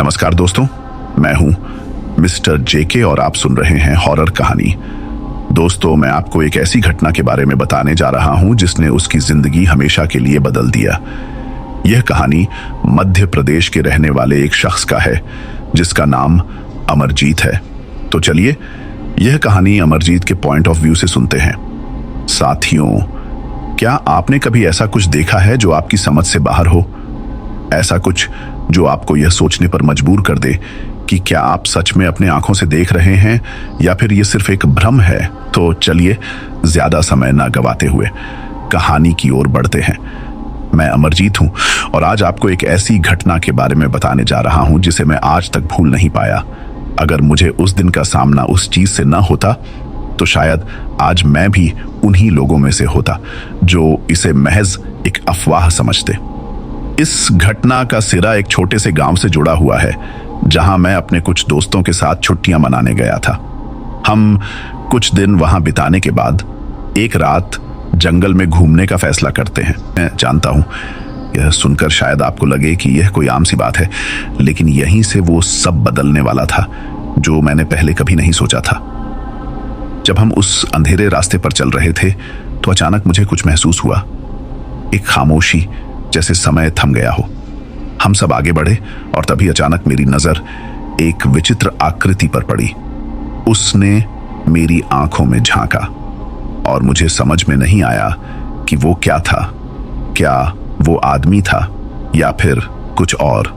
नमस्कार दोस्तों, मैं हूं मिस्टर जेके और आप सुन रहे हैं हॉरर कहानी। दोस्तों, मैं आपको एक ऐसी घटना के बारे में बताने जा रहा हूं जिसने उसकी जिंदगी हमेशा के लिए बदल दिया। यह कहानी मध्य प्रदेश के रहने वाले एक शख्स का है जिसका नाम अमरजीत है। तो चलिए यह कहानी अमरजीत के पॉइंट ऑफ व्यू से सुनते हैं। साथियों, क्या आपने कभी ऐसा कुछ देखा है जो आपकी समझ से बाहर हो? ऐसा कुछ जो आपको यह सोचने पर मजबूर कर दे कि क्या आप सच में अपने आंखों से देख रहे हैं या फिर यह सिर्फ एक भ्रम है? तो चलिए ज्यादा समय ना गवाते हुए कहानी की ओर बढ़ते हैं। मैं अमरजीत हूं और आज आपको एक ऐसी घटना के बारे में बताने जा रहा हूं जिसे मैं आज तक भूल नहीं पाया। अगर मुझे उस दिन का सामना उस चीज से न होता तो शायद आज मैं भी उन्हीं लोगों में से होता जो इसे महज एक अफवाह समझते। इस घटना का सिरा एक छोटे से गांव से जुड़ा हुआ है जहां मैं अपने कुछ दोस्तों के साथ छुट्टियां मनाने गया था। हम कुछ दिन वहां बिताने के बाद एक रात जंगल में घूमने का फैसला करते हैं। मैं जानता हूं यह सुनकर शायद आपको लगे कि यह कोई आम सी बात है, लेकिन यहीं से वो सब बदलने वाला था जो मैंने पहले कभी नहीं सोचा था। जब हम उस अंधेरे रास्ते पर चल रहे थे तो अचानक मुझे कुछ महसूस हुआ, एक खामोशी, जैसे समय थम गया हो। हम सब आगे बढ़े और तभी अचानक मेरी नजर एक विचित्र आकृति पर पड़ी। उसने मेरी आंखों में झांका और मुझे समझ में नहीं आया कि वो क्या था। क्या वो आदमी था या फिर कुछ और?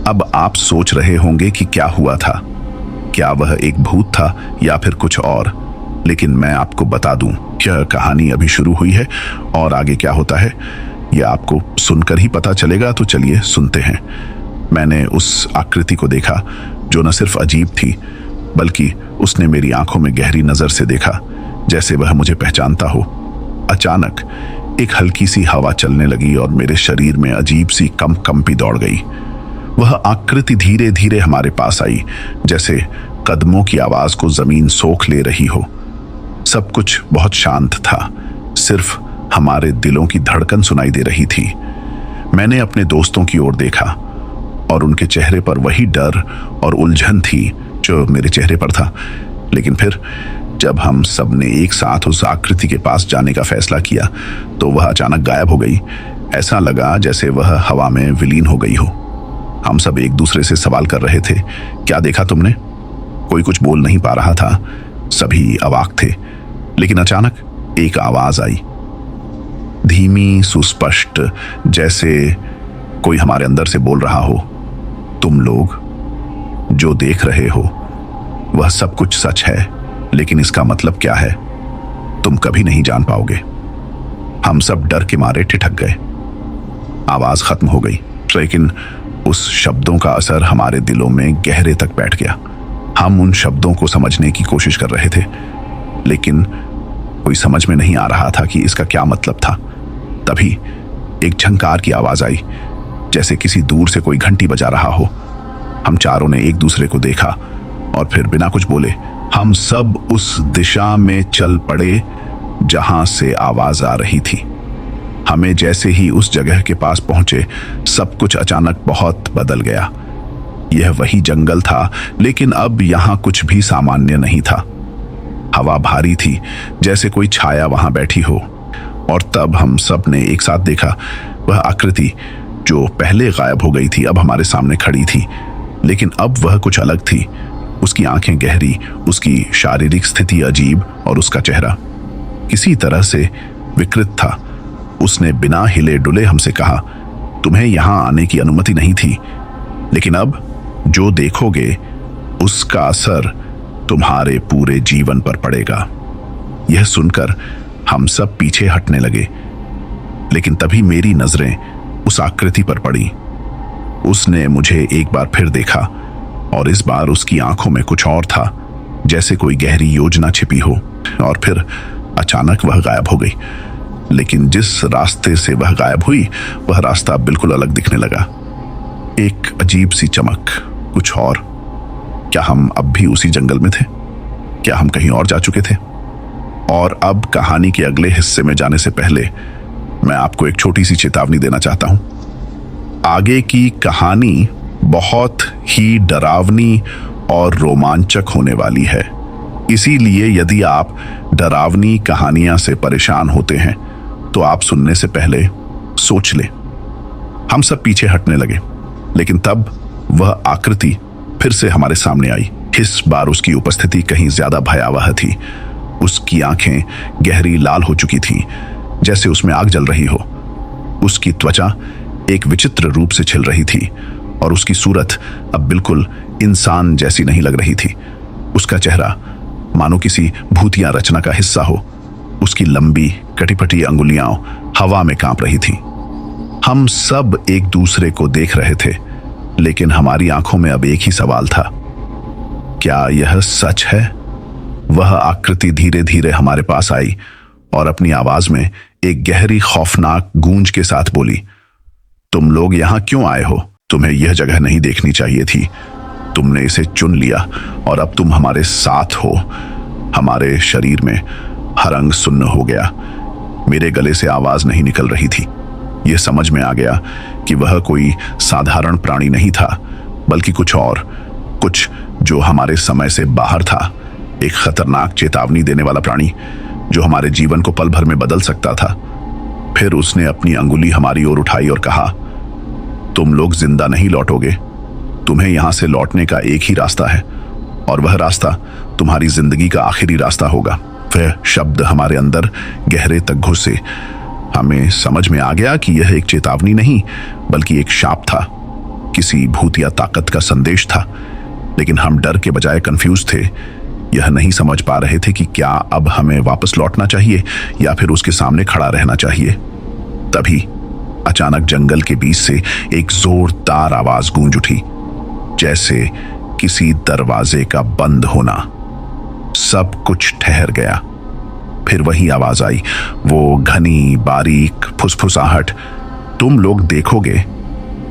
अब आप सोच रहे होंगे कि क्या हुआ था, क्या वह एक भूत था या फिर कुछ और? लेकिन मैं आपको बता दूं, यह कहानी अभी शुरू हुई है और आगे क्या होता है यह आपको सुनकर ही पता चलेगा। तो चलिए सुनते हैं। मैंने उस आकृति को देखा जो न सिर्फ अजीब थी बल्कि उसने मेरी आंखों में गहरी नजर से देखा, जैसे वह मुझे पहचानता हो। अचानक एक हल्की सी हवा चलने लगी और मेरे शरीर में अजीब सी कंपी दौड़ गई। वह आकृति धीरे धीरे हमारे पास आई, जैसे कदमों की आवाज को जमीन सोख ले रही हो। सब कुछ बहुत शांत था, सिर्फ हमारे दिलों की धड़कन सुनाई दे रही थी। मैंने अपने दोस्तों की ओर देखा और उनके चेहरे पर वही डर और उलझन थी जो मेरे चेहरे पर था। लेकिन फिर जब हम सब ने एक साथ उस आकृति के पास जाने का फैसला किया तो वह अचानक गायब हो गई। ऐसा लगा जैसे वह हवा में विलीन हो गई हो। हम सब एक दूसरे से सवाल कर रहे थे, क्या देखा तुमने? कोई कुछ बोल नहीं पा रहा था, सभी अवाक थे। लेकिन अचानक एक आवाज आई, धीमी, सुस्पष्ट, जैसे कोई हमारे अंदर से बोल रहा हो, तुम लोग जो देख रहे हो वह सब कुछ सच है, लेकिन इसका मतलब क्या है तुम कभी नहीं जान पाओगे। हम सब डर के मारे ठिठक गए। आवाज खत्म हो गई, लेकिन उस शब्दों का असर हमारे दिलों में गहरे तक बैठ गया। हम उन शब्दों को समझने की कोशिश कर रहे थे, लेकिन कोई समझ में नहीं आ रहा था कि इसका क्या मतलब था। तभी एक झंकार की आवाज आई, जैसे किसी दूर से कोई घंटी बजा रहा हो। हम चारों ने एक दूसरे को देखा और फिर बिना कुछ बोले हम सब उस दिशा में चल पड़े जहां से आवाज आ रही थी। हमें जैसे ही उस जगह के पास पहुंचे, सब कुछ अचानक बहुत बदल गया। यह वही जंगल था, लेकिन अब यहां कुछ भी सामान्य नहीं था। हवा भारी थी, जैसे कोई छाया वहां बैठी हो। और तब हम सब ने एक साथ देखा, वह आकृति जो पहले गायब हो गई थी अब हमारे सामने खड़ी थी, लेकिन अब वह कुछ अलग थी। उसकी आंखें गहरी, उसकी शारीरिक स्थिति अजीब और उसका चेहरा किसी तरह से विकृत था। उसने बिना हिले डुले हमसे कहा, तुम्हें यहां आने की अनुमति नहीं थी, लेकिन अब जो देखोगे उसका असर तुम्हारे पूरे जीवन पर पड़ेगा। यह सुनकर हम सब पीछे हटने लगे, लेकिन तभी मेरी नजरें उस आकृति पर पड़ी। उसने मुझे एक बार फिर देखा और इस बार उसकी आंखों में कुछ और था, जैसे कोई गहरी योजना छिपी हो। और फिर अचानक वह गायब हो गई। लेकिन जिस रास्ते से वह गायब हुई वह रास्ता बिल्कुल अलग दिखने लगा। एक अजीब सी चमक, कुछ और। क्या हम अब भी उसी जंगल में थे? क्या हम कहीं और जा चुके थे? और अब कहानी के अगले हिस्से में जाने से पहले मैं आपको एक छोटी सी चेतावनी देना चाहता हूं। आगे की कहानी बहुत ही डरावनी और रोमांचक होने वाली है। इसीलिए यदि आप डरावनी कहानियां से परेशान होते हैं तो आप सुनने से पहले सोच लें। हम सब पीछे हटने लगे, लेकिन तब वह आकृति फिर से हमारे सामने आई। इस बार उसकी उपस्थिति कहीं ज्यादा भयावह थी। उसकी आंखें गहरी लाल हो चुकी थीं, जैसे उसमें आग जल रही हो। उसकी त्वचा एक विचित्र रूप से छिल रही थी और उसकी सूरत अब बिल्कुल इंसान जैसी नहीं लग रही थी। उसका चेहरा मानो किसी भूतिया रचना का हिस्सा हो। उसकी लंबी कटीपटी अंगुलियां हवा में कांप रही थीं। हम सब एक दूसरे को देख रहे थे, लेकिन हमारी आंखों में अब एक ही सवाल था, क्या यह सच है? वह आकृति धीरे धीरे हमारे पास आई और अपनी आवाज में एक गहरी खौफनाक गूंज के साथ बोली, तुम लोग यहां क्यों आए हो? तुम्हें यह जगह नहीं देखनी चाहिए थी। तुमने इसे चुन लिया और अब तुम हमारे साथ हो। हमारे शरीर में हर अंग सुन्न हो गया। मेरे गले से आवाज नहीं निकल रही थी। यह समझ में आ गया कि वह कोई साधारण प्राणी नहीं था, बल्कि कुछ और, कुछ जो हमारे समय से बाहर था। एक खतरनाक चेतावनी देने वाला प्राणी जो हमारे जीवन को पल भर में बदल सकता था। फिर उसने अपनी अंगुली हमारी ओर उठाई और कहा, तुम लोग जिंदा नहीं लौटोगे। तुम्हें यहां से लौटने का एक ही रास्ता है, और वह रास्ता तुम्हारी जिंदगी का आखिरी रास्ता होगा। वह शब्द हमारे अंदर गहरे तक घुसे। हमें समझ में आ गया कि यह एक चेतावनी नहीं, बल्कि एक शाप था, किसी भूतिया ताकत का संदेश था। लेकिन हम डर के बजाय कंफ्यूज थे। यह नहीं समझ पा रहे थे कि क्या अब हमें वापस लौटना चाहिए या फिर उसके सामने खड़ा रहना चाहिए। तभी अचानक जंगल के बीच से एक जोरदार आवाज गूंज उठी, जैसे किसी दरवाजे का बंद होना। सब कुछ ठहर गया। फिर वही आवाज आई, वो घनी बारीक फुसफुसाहट, तुम लोग देखोगे,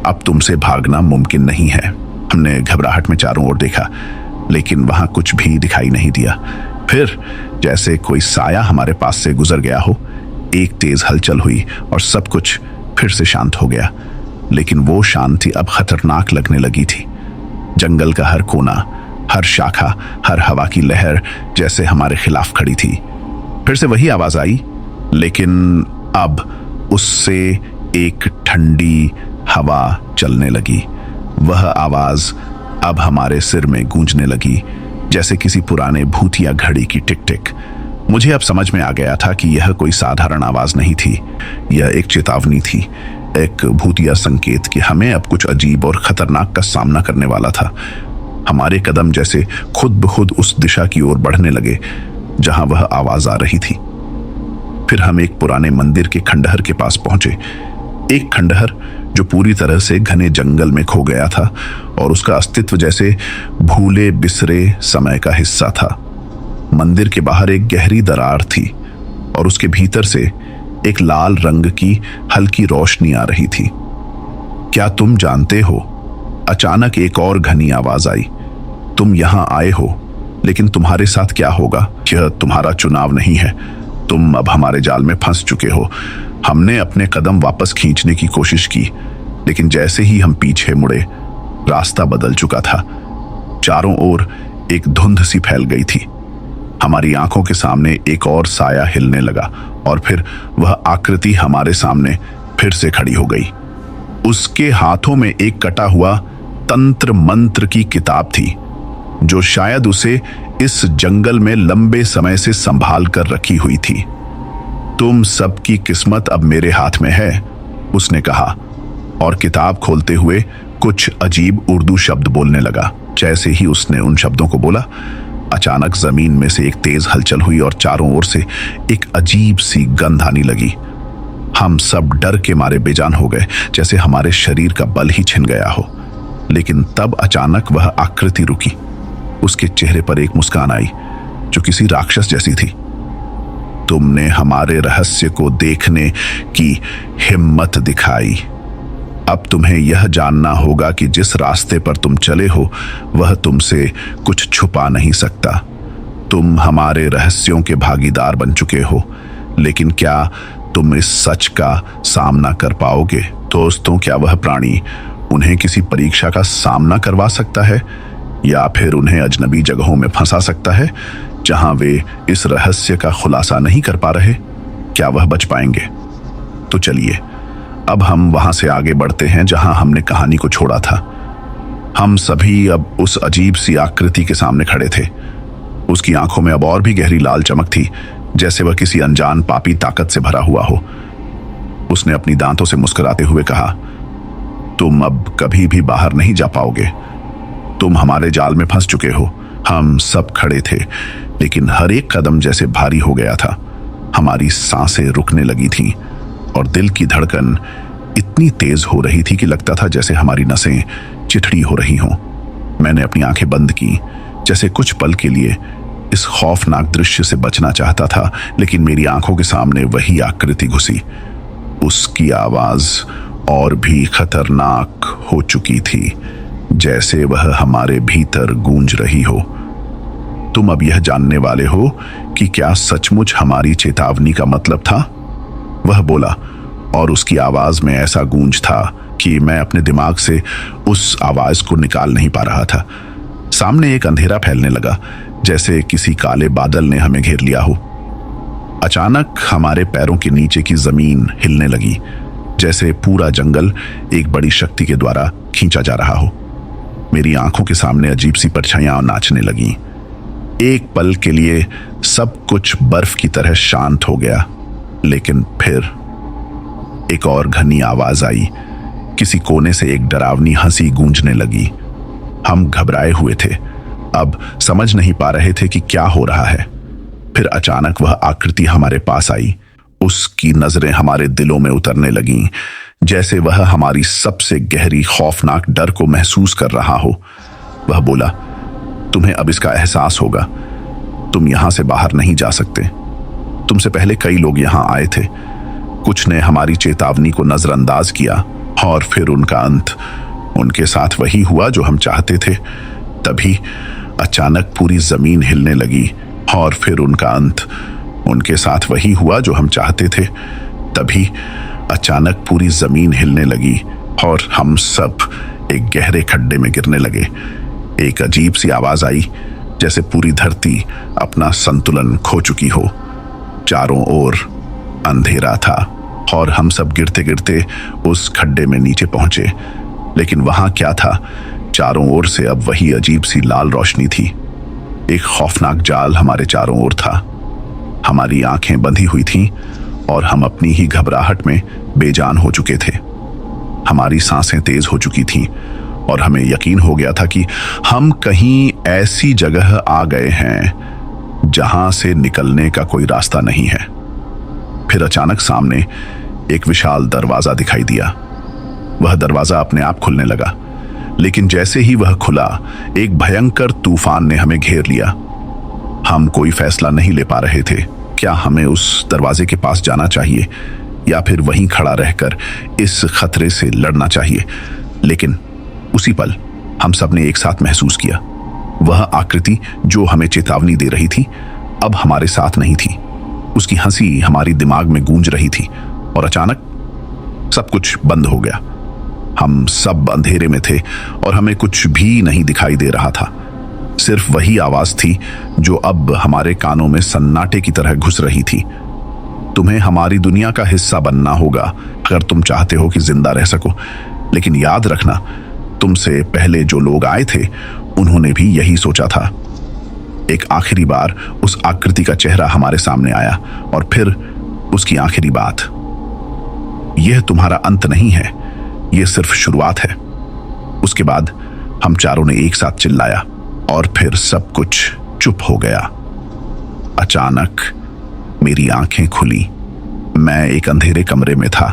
अब तुमसे भागना मुमकिन नहीं है। हमने घबराहट में चारों ओर देखा, लेकिन वहां कुछ भी दिखाई नहीं दिया। फिर जैसे कोई साया हमारे पास से गुजर गया हो, एक तेज हलचल हुई और सब कुछ फिर से शांत हो गया। लेकिन वो शांति अब खतरनाक लगने लगी थी। जंगल का हर कोना, हर शाखा, हर हवा की लहर जैसे हमारे खिलाफ खड़ी थी। फिर से वही आवाज आई, लेकिन अब उससे एक ठंडी हवा चलने लगी। वह आवाज अब हमारे सिर में गूंजने लगी, जैसे किसी पुराने भूतिया घड़ी की टिक टिक। मुझे अब समझ में आ गया था कि यह कोई साधारण आवाज नहीं थी। यह एक चेतावनी थी, एक भूतिया संकेत कि हमें अब कुछ अजीब और खतरनाक का सामना करने वाला था। हमारे कदम जैसे खुद ब खुद उस दिशा की ओर बढ़ने लगे जहां वह आवाज आ रही थी। फिर हम एक पुराने मंदिर के खंडहर के पास पहुंचे। एक खंडहर जो पूरी तरह से घने जंगल में खो गया था और उसका अस्तित्व जैसे भूले बिसरे समय का हिस्सा था। मंदिर के बाहर एक गहरी दरार थी और उसके भीतर से एक लाल रंग की हल्की रोशनी आ रही थी। क्या तुम जानते हो? अचानक एक और घनी आवाज आई, तुम यहां आए हो, लेकिन तुम्हारे साथ क्या होगा? यह तुम्हारा चुनाव नहीं है। तुम अब हमारे जाल में फंस चुके हो। हमने अपने कदम वापस खींचने की कोशिश की, लेकिन जैसे ही हम पीछे मुड़े, रास्ता बदल चुका था। चारों ओर एक धुंध सी फैल गई थी। हमारी आंखों के सामने एक और साया हिलने लगा और फिर वह आकृति हमारे सामने फिर से खड़ी हो गई। उसके हाथों में एक कटा हुआ तंत्र मंत्र की किताब थी, जो शायद उसे इस जंगल में लंबे समय से संभाल कर रखी हुई थी। तुम सबकी किस्मत अब मेरे हाथ में है, उसने कहा, और किताब खोलते हुए कुछ अजीब उर्दू शब्द बोलने लगा। जैसे ही उसने उन शब्दों को बोला, अचानक जमीन में से एक तेज हलचल हुई और चारों ओर से एक अजीब सी गंध आने लगी। हम सब डर के मारे बेजान हो गए, जैसे हमारे शरीर का बल ही छिन गया हो। लेकिन तब अचानक वह आकृति रुकी। उसके चेहरे पर एक मुस्कान आई जो किसी राक्षस जैसी थी। तुमने हमारे रहस्य को देखने की हिम्मत दिखाई। अब तुम्हें यह जानना होगा कि जिस रास्ते पर तुम चले हो, वह तुमसे कुछ छुपा नहीं सकता। तुम हमारे रहस्यों के भागीदार बन चुके हो, लेकिन क्या तुम इस सच का सामना कर पाओगे? दोस्तों, क्या वह प्राणी उन्हें किसी परीक्षा का सामना करवा सकता है या फिर उन्हें अजनबी जगहों में फंसा सकता है जहां वे इस रहस्य का खुलासा नहीं कर पा रहे। क्या वह बच पाएंगे? तो चलिए अब हम वहां से आगे बढ़ते हैं जहां हमने कहानी को छोड़ा था। हम सभी अब उस अजीब सी आकृति के सामने खड़े थे। उसकी आंखों में अब और भी गहरी लाल चमक थी, जैसे वह किसी अनजान पापी ताकत से भरा हुआ हो। उसने अपनी दांतों से मुस्कुराते हुए कहा, तुम अब कभी भी बाहर नहीं जा पाओगे। तुम हमारे जाल में फंस चुके हो। हम सब खड़े थे, लेकिन हर एक कदम जैसे भारी हो गया था। हमारी सांसें रुकने लगी थीं और दिल की धड़कन इतनी तेज हो रही थी कि लगता था जैसे हमारी नसें चिथड़ी हो रही हों। मैंने अपनी आंखें बंद की, जैसे कुछ पल के लिए इस खौफनाक दृश्य से बचना चाहता था, लेकिन मेरी आंखों के सामने वही आकृति घुसी। उसकी आवाज और भी खतरनाक हो चुकी थी, जैसे वह हमारे भीतर गूंज रही हो। तुम अब यह जानने वाले हो कि क्या सचमुच हमारी चेतावनी का मतलब था? वह बोला, और उसकी आवाज में ऐसा गूंज था कि मैं अपने दिमाग से उस आवाज को निकाल नहीं पा रहा था। सामने एक अंधेरा फैलने लगा, जैसे किसी काले बादल ने हमें घेर लिया हो। अचानक हमारे पैरों के नीचे की जमीन हिलने लगी, जैसे पूरा जंगल एक बड़ी शक्ति के द्वारा खींचा जा रहा हो। मेरी आंखों के सामने अजीब सी परछाइयां नाचने लगीं। एक पल के लिए सब कुछ बर्फ की तरह शांत हो गया, लेकिन फिर एक और घनी आवाज आई। किसी कोने से एक डरावनी हंसी गूंजने लगी। हम घबराए हुए थे, अब समझ नहीं पा रहे थे कि क्या हो रहा है। फिर अचानक वह आकृति हमारे पास आई। उसकी नजरें हमारे दिलों में उतरने लगीं, जैसे वह हमारी सबसे गहरी खौफनाक डर को महसूस कर रहा हो। वह बोला, तुम्हें अब इसका एहसास होगा। तुम यहां से बाहर नहीं जा सकते। तुमसे पहले कई लोग यहां आए थे। कुछ ने हमारी चेतावनी को नजरअंदाज किया और फिर उनका अंत। उनके साथ वही हुआ जो हम चाहते थे। तभी अचानक पूरी जमीन हिलने लगी और फिर उनका अंत। उनके साथ वही हुआ जो हम चाहते थे। तभी अचानक पूरी जमीन हिलने लगी और हम सब एक गहरे खड्डे में गिरने लगे। एक अजीब सी आवाज आई, जैसे पूरी धरती अपना संतुलन खो चुकी हो। चारों ओर अंधेरा था और हम सब गिरते गिरते उस खड्डे में नीचे पहुंचे। लेकिन वहां क्या था? चारों ओर से अब वही अजीब सी लाल रोशनी थी। एक खौफनाक जाल हमारे चारों ओर था। हमारी आंखें बंधी हुई थीं और हम अपनी ही घबराहट में बेजान हो चुके थे। हमारी सांसें तेज हो चुकी थीं और हमें यकीन हो गया था कि हम कहीं ऐसी जगह आ गए हैं जहां से निकलने का कोई रास्ता नहीं है। फिर अचानक सामने एक विशाल दरवाजा दिखाई दिया। वह दरवाजा अपने आप खुलने लगा, लेकिन जैसे ही वह खुला, एक भयंकर तूफान ने हमें घेर लिया। हम कोई फैसला नहीं ले पा रहे थे। क्या हमें उस दरवाजे के पास जाना चाहिए या फिर वहीं खड़ा रहकर इस खतरे से लड़ना चाहिए? लेकिन उसी पल हम सब ने एक साथ महसूस किया, वह आकृति जो हमें चेतावनी दे रही थी अब हमारे साथ नहीं थी। उसकी हंसी हमारी दिमाग में गूंज रही थी और अचानक सब कुछ बंद हो गया। हम सब अंधेरे में थे और हमें कुछ भी नहीं दिखाई दे रहा था। सिर्फ वही आवाज थी जो अब हमारे कानों में सन्नाटे की तरह घुस रही थी। तुम्हें हमारी दुनिया का हिस्सा बनना होगा अगर तुम चाहते हो कि जिंदा रह सको। लेकिन याद रखना, तुमसे पहले जो लोग आए थे उन्होंने भी यही सोचा था। एक आखिरी बार उस आकृति का चेहरा हमारे सामने आया और फिर उसकी आखिरी बात, यह तुम्हारा अंत नहीं है, यह सिर्फ शुरुआत है। उसके बाद हम चारों ने एक साथ चिल्लाया और फिर सब कुछ चुप हो गया। अचानक मेरी आंखें खुली। मैं एक अंधेरे कमरे में था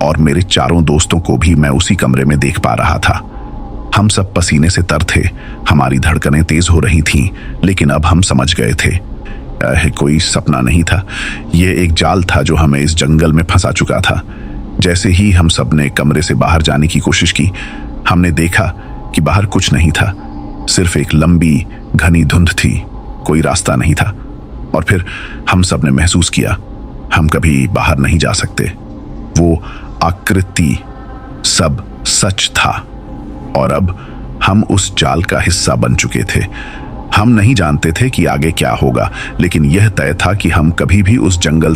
और मेरे चारों दोस्तों को भी मैं उसी कमरे में देख पा रहा था। हम सब पसीने से तर थे, हमारी धड़कनें तेज हो रही थीं, लेकिन अब हम समझ गए थे यह कोई सपना नहीं था। यह एक जाल था जो हमें इस जंगल में फंसा चुका था। जैसे ही हम सब ने कमरे से बाहर जाने की कोशिश की, हमने देखा कि बाहर कुछ नहीं था, सिर्फ एक लंबी घनी धुंध थी, कोई रास्ता नहीं था। और फिर हम सब ने महसूस किया हम कभी बाहर नहीं जा सकते। वो आकृति सब सच था और अब हम उस जाल का हिस्सा बन चुके थे। हम नहीं जानते थे कि आगे क्या होगा, लेकिन यह तय था कि हम कभी भी उस जंगल